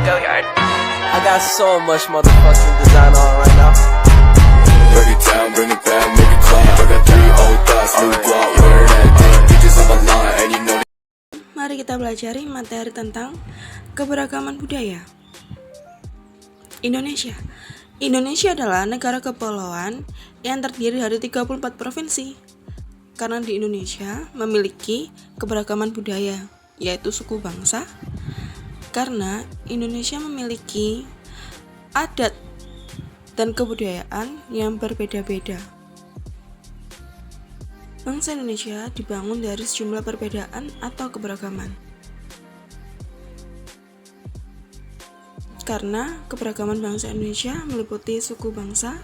I got so much motherfucking design on right now. Break it down, bring it back, make it clap. I got 3 old thoughts, new block, where that damn bitches on my line, and you know. Mari kita pelajari materi tentang keberagaman budaya. Indonesia. Indonesia adalah negara kepulauan yang terdiri dari 34 provinsi. Karena di Indonesia memiliki keberagaman budaya, yaitu suku bangsa. Karena Indonesia memiliki adat dan kebudayaan yang berbeda-beda. Bangsa Indonesia dibangun dari sejumlah perbedaan atau keberagaman. Karena keberagaman bangsa Indonesia meliputi suku bangsa,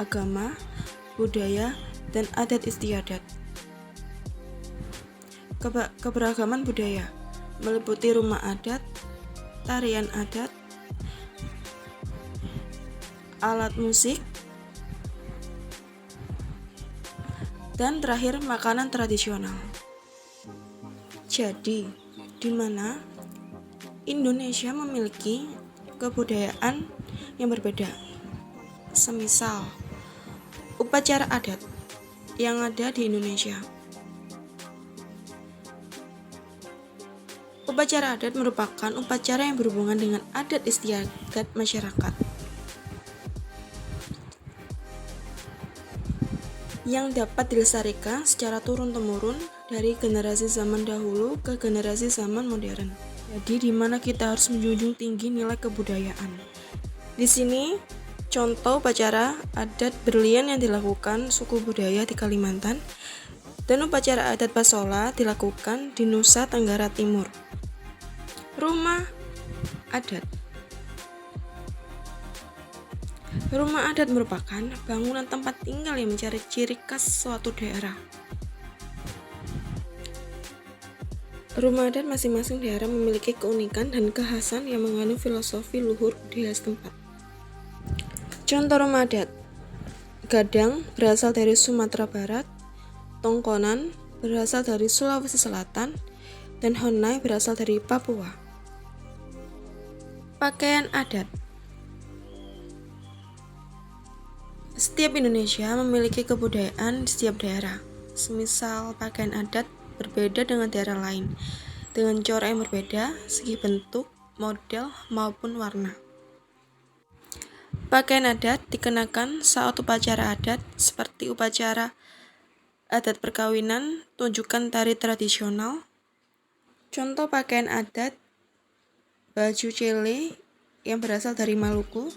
agama, budaya, dan adat istiadat. Keberagaman budaya meliputi rumah adat, tarian adat, alat musik, dan terakhir makanan tradisional. Jadi, di mana Indonesia memiliki kebudayaan yang berbeda. Semisal upacara adat yang ada di Indonesia. Upacara adat merupakan upacara yang berhubungan dengan adat istiadat masyarakat yang dapat dilestarikan secara turun-temurun dari generasi zaman dahulu ke generasi zaman modern. Jadi di mana kita harus menjunjung tinggi nilai kebudayaan. Di sini contoh upacara adat berlian yang dilakukan suku budaya di Kalimantan dan upacara adat Pasola dilakukan di Nusa Tenggara Timur. Rumah adat. Rumah adat merupakan bangunan tempat tinggal yang mencari ciri khas suatu daerah. Rumah adat masing-masing daerah memiliki keunikan dan kekhasan yang mengandung filosofi luhur budaya setempat. Contoh rumah adat. Gadang berasal dari Sumatera Barat, Tongkonan berasal dari Sulawesi Selatan, dan Honai berasal dari Papua. Pakaian adat. Setiap Indonesia memiliki kebudayaan di setiap daerah. Semisal pakaian adat berbeda dengan daerah lain, dengan corak yang berbeda, segi bentuk, model, maupun warna. Pakaian adat dikenakan saat upacara adat seperti upacara adat perkawinan, tunjukkan tari tradisional. Contoh pakaian adat, baju cele yang berasal dari Maluku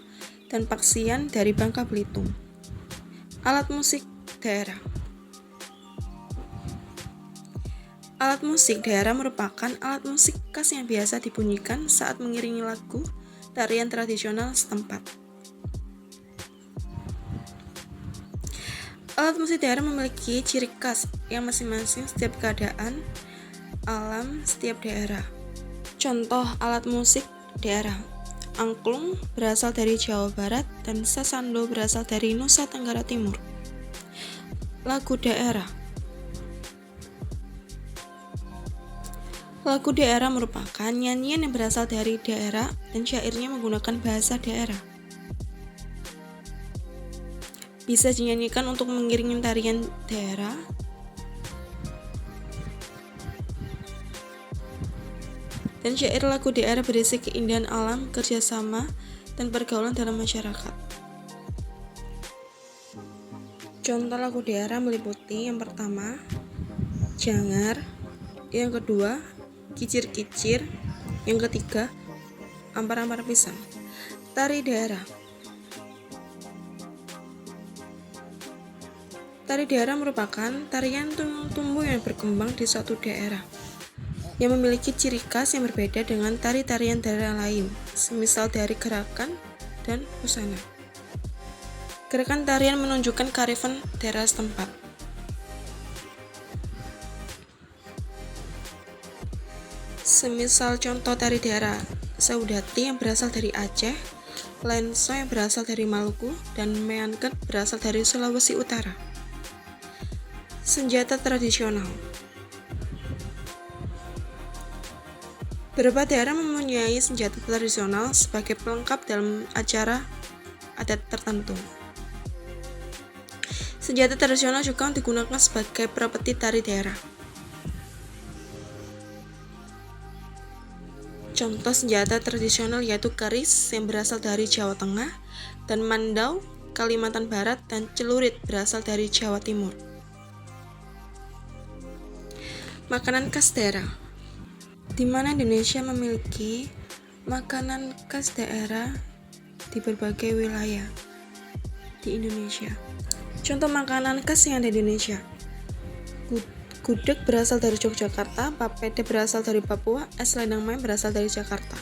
dan paksian dari Bangka Belitung. Alat musik daerah. Alat musik daerah merupakan alat musik khas yang biasa dibunyikan saat mengiringi lagu tarian tradisional setempat. Alat musik daerah memiliki ciri khas yang masing-masing setiap keadaan alam setiap daerah. Contoh alat musik daerah. Angklung berasal dari Jawa Barat dan sasando berasal dari Nusa Tenggara Timur. Lagu daerah. Lagu daerah merupakan nyanyian yang berasal dari daerah dan syairnya menggunakan bahasa daerah. Bisa dinyanyikan untuk mengiringi tarian daerah. Dan syair lagu daerah berisi keindahan alam, kerjasama, dan pergaulan dalam masyarakat. Contoh lagu daerah meliputi yang pertama, jangar, yang kedua, kicir-kicir, yang ketiga, ampar-ampar pisang. Tari daerah. Tari daerah merupakan tarian tumbuh yang berkembang di suatu daerah yang memiliki ciri khas yang berbeda dengan tari-tarian daerah lain, semisal dari gerakan dan busana. Gerakan tarian menunjukkan kearifan daerah setempat. Semisal contoh tari daerah Saudati yang berasal dari Aceh, Lenso yang berasal dari Maluku, dan Meangket berasal dari Sulawesi Utara. Senjata tradisional. Beberapa daerah mempunyai senjata tradisional sebagai pelengkap dalam acara adat tertentu. Senjata tradisional juga digunakan sebagai properti tari daerah. Contoh senjata tradisional yaitu keris yang berasal dari Jawa Tengah, dan mandau, Kalimantan Barat, dan celurit berasal dari Jawa Timur. Makanan khas daerah, di mana Indonesia memiliki makanan khas daerah di berbagai wilayah di Indonesia. Contoh makanan khas yang ada di Indonesia: gudeg berasal dari Yogyakarta, papeda berasal dari Papua, es selendang mayang berasal dari Jakarta.